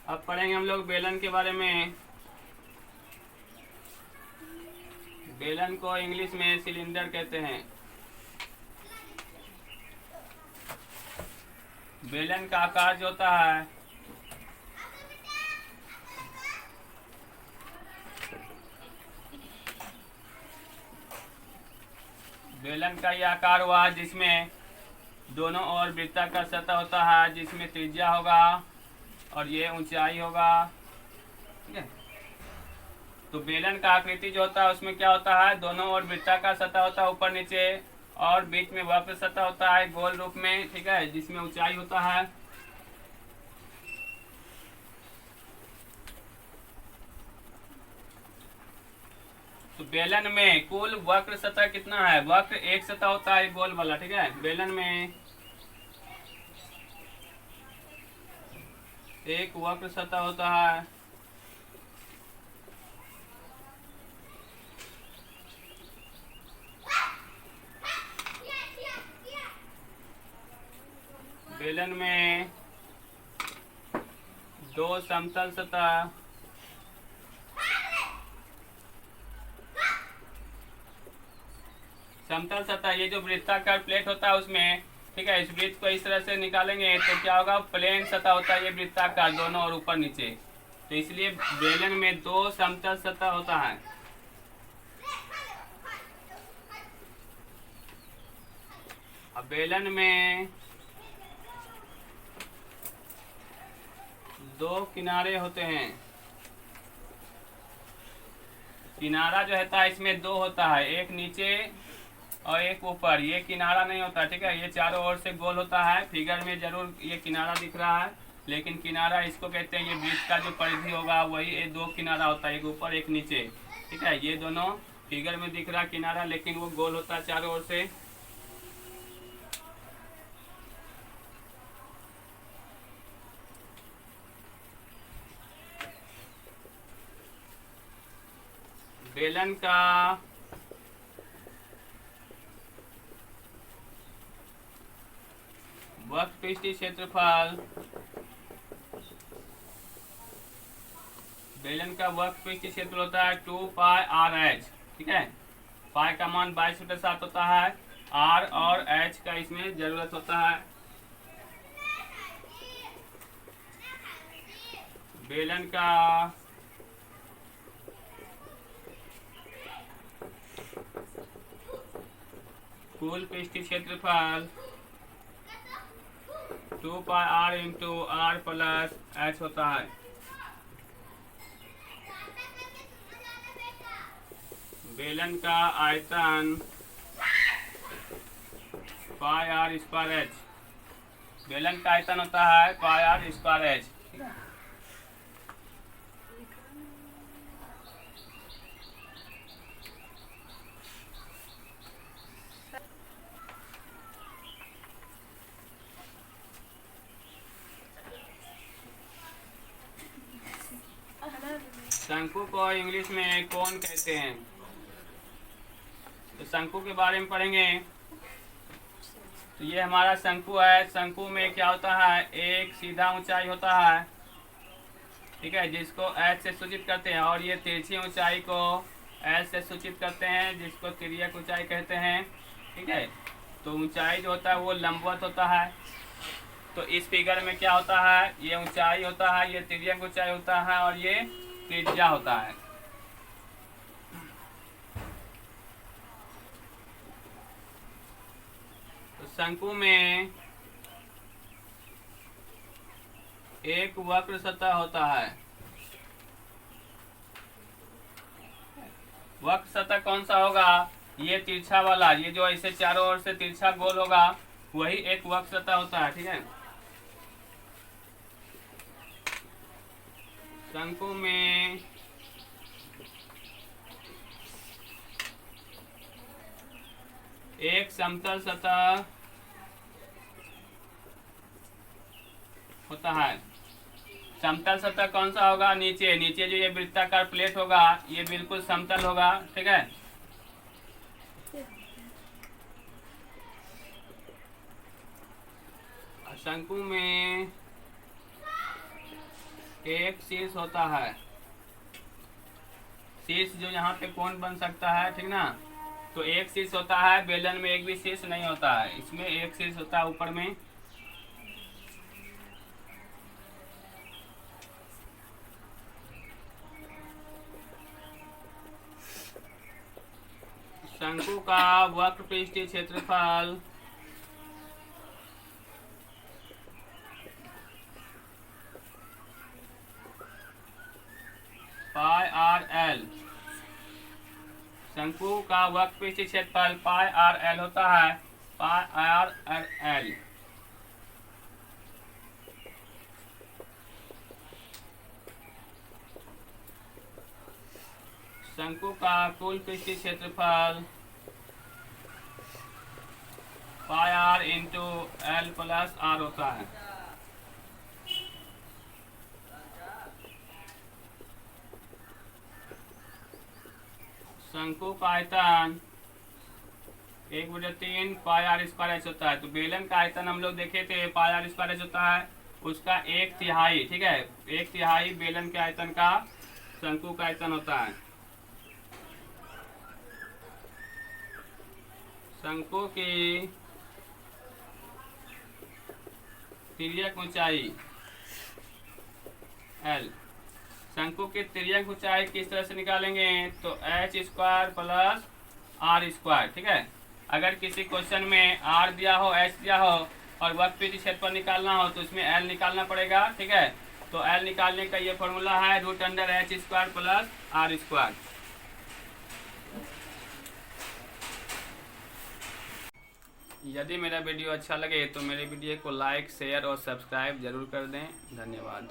अब पढ़ेंगे हम लोग बेलन के बारे में। बेलन को इंग्लिश में सिलेंडर कहते हैं। बेलन का आकार जो होता है बेलन का ये आकार हुआ जिसमें दोनों ओर वृत्ताकार सतह होता है, जिसमें त्रिज्या होगा और ये ऊंचाई होगा। ठीक है, तो बेलन का आकृति जो होता है उसमें क्या होता है, दोनों ओर वृत्ताकार सतह होता है ऊपर नीचे, और बीच में वक्र सतह होता है गोल रूप में। ठीक है, जिसमें ऊंचाई होता है। तो बेलन में कुल वक्र सतह कितना है, वक्र एक सतह होता है गोल वाला। ठीक है, बेलन में एक वक्र सतह होता है। बेलन में दो समतल सतह, समतल सतह ये जो वृत्ताकार प्लेट होता है उसमें, ठीक है, इस वृत्त को इस तरह से निकालेंगे तो क्या होगा, प्लेन सतह होता है ये वृत्ताकार दोनों और ऊपर नीचे। तो इसलिए बेलन में दो समतल सतह होता है। अब बेलन में दो किनारे होते हैं। किनारा जो होता है इसमें दो होता है, एक नीचे और एक ऊपर। ये किनारा नहीं होता, ठीक है, ये चारों ओर से गोल होता है। फिगर में जरूर ये किनारा दिख रहा है, लेकिन किनारा इसको कहते हैं, ये वृत्त का जो परिधि होगा वही ये दो किनारा होता है, एक ऊपर एक नीचे। ठीक है, ये दोनों फिगर में दिख रहा है किनारा, लेकिन वो गोल होता है चारों ओर से। बेलन का वक्रपृष्ठीय क्षेत्रफल, बेलन का वक्रपृष्ठीय क्षेत्र होता है 2πr(h). ठीक है, पाई का मान 22/7 होता है, आर और एच का इसमें जरूरत होता है। बेलन का कुल पृष्ठीय क्षेत्रफल 2πr × r + h होता है। बेलन का आयतन πr²h, बेलन का आयतन होता है πr²h। शंकु को इंग्लिश में कोन कहते हैं। तो शंकु के बारे में पढ़ेंगे। तो ये हमारा शंकु है। शंकु में क्या होता है, एक सीधा ऊंचाई होता है, ठीक है, जिसको एच से सूचित करते हैं, और ये तिरछी ऊंचाई को एच से सूचित करते हैं, जिसको तिर्यक ऊंचाई कहते हैं। ठीक है, तो ऊंचाई जो होता है वो लंबवत होता है। तो इस फिगर में क्या होता है, ये ऊंचाई होता है, ये तिर्यक ऊंचाई होता है, और ये त्रिज्या होता है। तो शंकु में एक वक्र सतह होता है। वक्र सतह कौन सा होगा, ये तिरछा वाला, ये जो ऐसे चारों ओर से तिरछा गोल होगा वही एक वक्र सतह होता है। ठीक है, शंकु में एक समतल सतह होता है। समतल सतह कौन सा होगा, नीचे नीचे जो ये वृत्ताकार प्लेट होगा ये बिल्कुल समतल होगा। ठीक है, शंकु में एक शीर्ष होता है, शीर्ष जो यहाँ पे कोण बन सकता है, ठीक ना। तो एक शीर्ष होता है, बेलन में एक भी शीर्ष नहीं होता है, इसमें एक शीर्ष होता है ऊपर में। शंकु का वक्र पृष्ठीय क्षेत्रफल पाई आर एल, शंकु का वक्र पृष्ठीय क्षेत्रफल पाई आर एल होता है, पाई आर एल। शंकु का कुल पृष्ठीय क्षेत्रफल pi r into l plus r होता है। शंकु का आयतन 1/3 पाई आर स्क्वायर एच होता है। तो बेलन का आयतन हम लोग देखे थे पाई आर स्क्वायर एच होता है, उसका 1/3, ठीक है, 1/3 बेलन के आयतन का शंकु का आयतन होता है। शंकु की तिर्यक ऊंचाई एल, शंकु की तिर्यक ऊंचाई किस तरह से निकालेंगे, तो H square plus R square, ठीक है। अगर किसी क्वेश्चन में आर दिया हो, एच दिया हो और वक्र पृष्ठीय क्षेत्रफल निकालना हो तो इसमें एल निकालना पड़ेगा, ठीक है। तो एल निकालने का ये फॉर्मूला है √h² प्लस आर स्क्वायर। यदि मेरा वीडियो अच्छा लगे तो मेरे वीडियो को लाइक, शेयर और सब्सक्राइब जरूर कर दें। धन्यवाद।